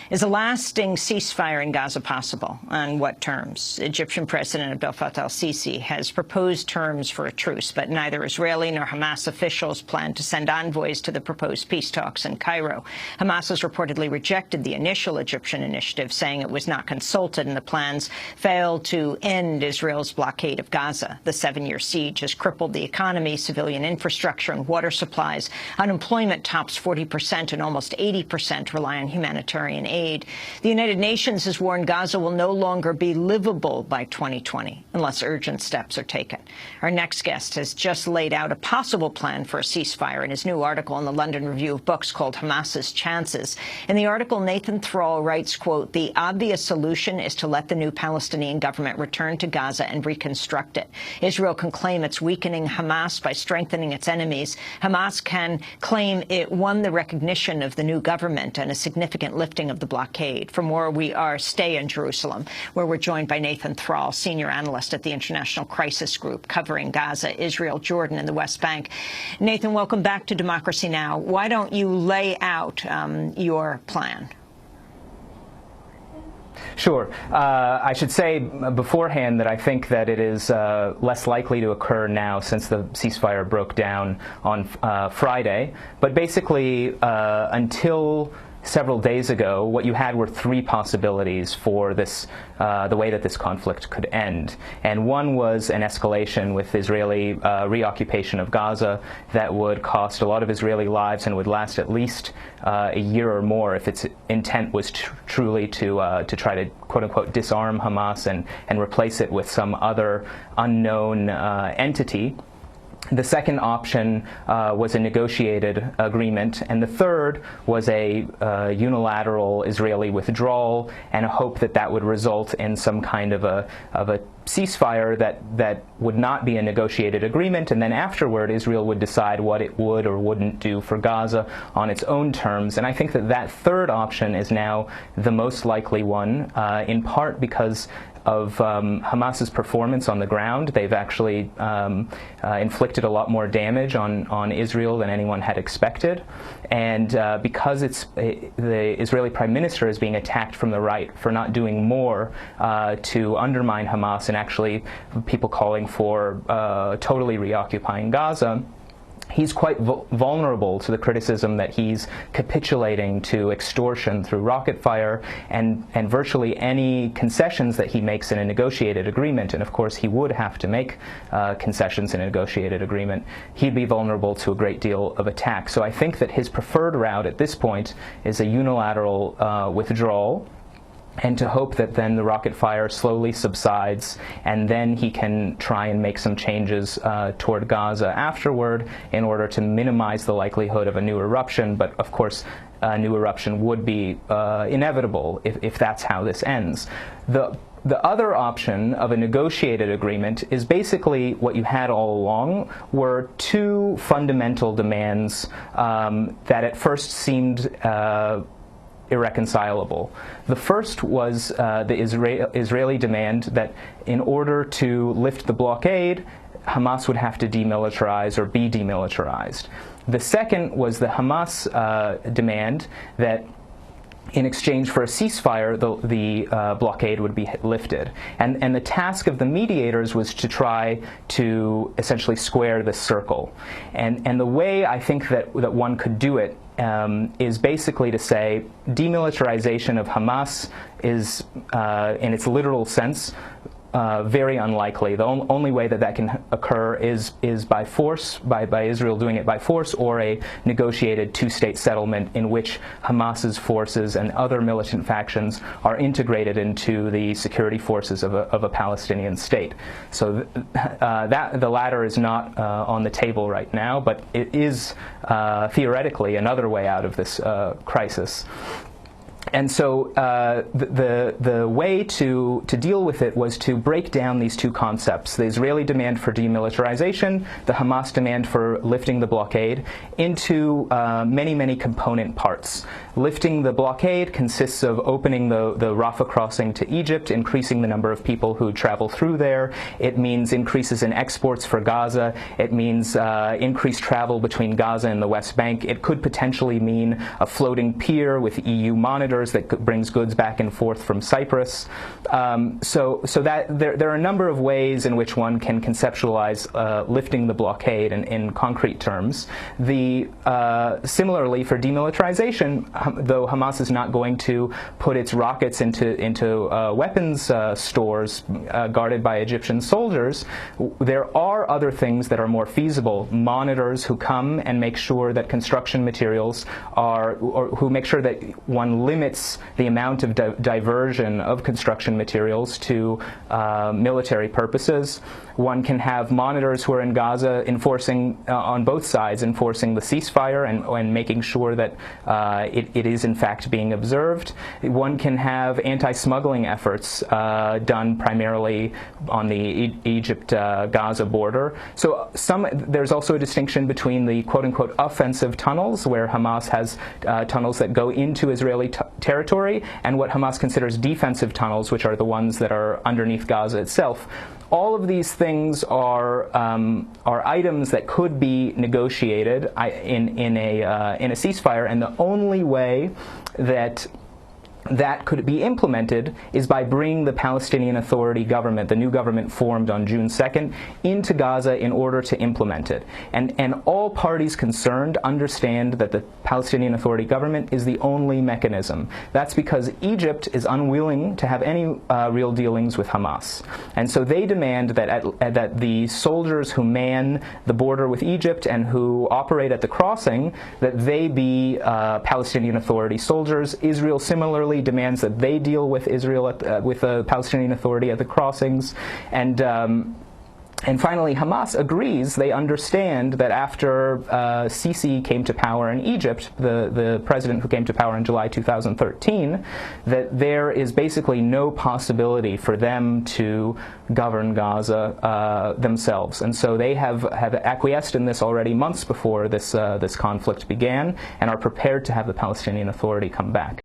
Is a lasting ceasefire in Gaza possible? On what terms? Egyptian President Abdel Fattah al-Sisi has proposed terms for a truce, but neither Israeli nor Hamas officials plan to send envoys to the proposed peace talks in Cairo. Hamas has reportedly rejected the initial Egyptian initiative, saying it was not consulted, and the plans failed to end Israel's blockade of Gaza. The 7-year siege has crippled the economy, civilian infrastructure, and water supplies. Unemployment tops 40%, and almost 80% rely on humanitarian aid. The United Nations has warned Gaza will no longer be livable by 2020 unless urgent steps are taken. Our next guest has just laid out a possible plan for a ceasefire in his new article in the London Review of Books called Hamas's Chances. In the article, Nathan Thrall writes, quote, "The obvious solution is to let the new Palestinian government return to Gaza and reconstruct it. Israel can claim it's weakening Hamas by strengthening its enemies. Hamas can claim it won the recognition of the new government and a significant lifting of the blockade." For more, stay in Jerusalem, where we're joined by Nathan Thrall, senior analyst at the International Crisis Group, covering Gaza, Israel, Jordan, and the West Bank. Nathan, welcome back to Democracy Now! Why don't you lay out your plan? Sure. I should say beforehand that I think that it is less likely to occur now since the ceasefire broke down on Friday. But basically, until several days ago, what you had were three possibilities for this, the way that this conflict could end. And one was an escalation with Israeli reoccupation of Gaza that would cost a lot of Israeli lives and would last at least a year or more if its intent was truly to try to, quote-unquote, disarm Hamas and replace it with some other unknown entity. The second option was a negotiated agreement, and the third was a unilateral Israeli withdrawal and a hope that that would result in some kind of a ceasefire that would not be a negotiated agreement, and then afterward Israel would decide what it would or wouldn't do for Gaza on its own terms. And I think that that third option is now the most likely one, in part because of Hamas's performance on the ground. They've actually inflicted a lot more damage on Israel than anyone had expected. And because the Israeli Prime Minister is being attacked from the right for not doing more to undermine Hamas, and actually people calling for totally reoccupying Gaza, he's quite vulnerable to the criticism that he's capitulating to extortion through rocket fire and virtually any concessions that he makes in a negotiated agreement. And of course he would have to make concessions in a negotiated agreement. He'd be vulnerable to a great deal of attack. So I think that his preferred route at this point is a unilateral withdrawal, and to hope that then the rocket fire slowly subsides, and then he can try and make some changes toward Gaza afterward in order to minimize the likelihood of a new eruption. But of course, a new eruption would be inevitable if that's how this ends. The other option of a negotiated agreement is basically what you had all along, were two fundamental demands that at first seemed irreconcilable. The first was the Israeli demand that in order to lift the blockade, Hamas would have to demilitarize or be demilitarized. The second was the Hamas demand that in exchange for a ceasefire, the blockade would be lifted. And the task of the mediators was to try to essentially square this circle. And the way I think that one could do it is basically to say demilitarization of Hamas is, in its literal sense, very unlikely. The only way that can occur is by force, by Israel doing it by force, or a negotiated two-state settlement in which Hamas's forces and other militant factions are integrated into the security forces of a Palestinian state. So the latter is not on the table right now, but it is theoretically another way out of this crisis. And so the way to deal with it was to break down these two concepts, the Israeli demand for demilitarization, the Hamas demand for lifting the blockade, into many, many component parts. Lifting the blockade consists of opening the Rafah crossing to Egypt, increasing the number of people who travel through there. It means increases in exports for Gaza. It means increased travel between Gaza and the West Bank. It could potentially mean a floating pier with EU monitors tankers that brings goods back and forth from Cyprus. So that there are a number of ways in which one can conceptualize lifting the blockade in concrete terms. Similarly, for demilitarization, though Hamas is not going to put its rockets into weapons stores guarded by Egyptian soldiers, there are other things that are more feasible. Monitors who come and make sure that construction materials or who make sure that one limits the amount of diversion of construction materials to military purposes. One can have monitors who are in Gaza enforcing, on both sides, enforcing the ceasefire and making sure that it is in fact being observed. One can have anti-smuggling efforts done primarily on the Egypt-Gaza border. So there's also a distinction between the quote-unquote offensive tunnels, where Hamas has tunnels that go into Israeli territory, and what Hamas considers defensive tunnels, which are the ones that are underneath Gaza itself. All of these things are items that could be negotiated in a ceasefire, and the only way that could be implemented is by bringing the Palestinian Authority government, the new government formed on June 2nd, into Gaza in order to implement it. And all parties concerned understand that the Palestinian Authority government is the only mechanism. That's because Egypt is unwilling to have any real dealings with Hamas. And so they demand that the soldiers who man the border with Egypt and who operate at the crossing, that they be Palestinian Authority soldiers. Israel similarly demands that they deal with with the Palestinian Authority at the crossings, and finally, Hamas agrees. They understand that after Sisi came to power in Egypt, the president who came to power in July 2013, that there is basically no possibility for them to govern Gaza themselves. And so they have acquiesced in this already months before this conflict began, and are prepared to have the Palestinian Authority come back.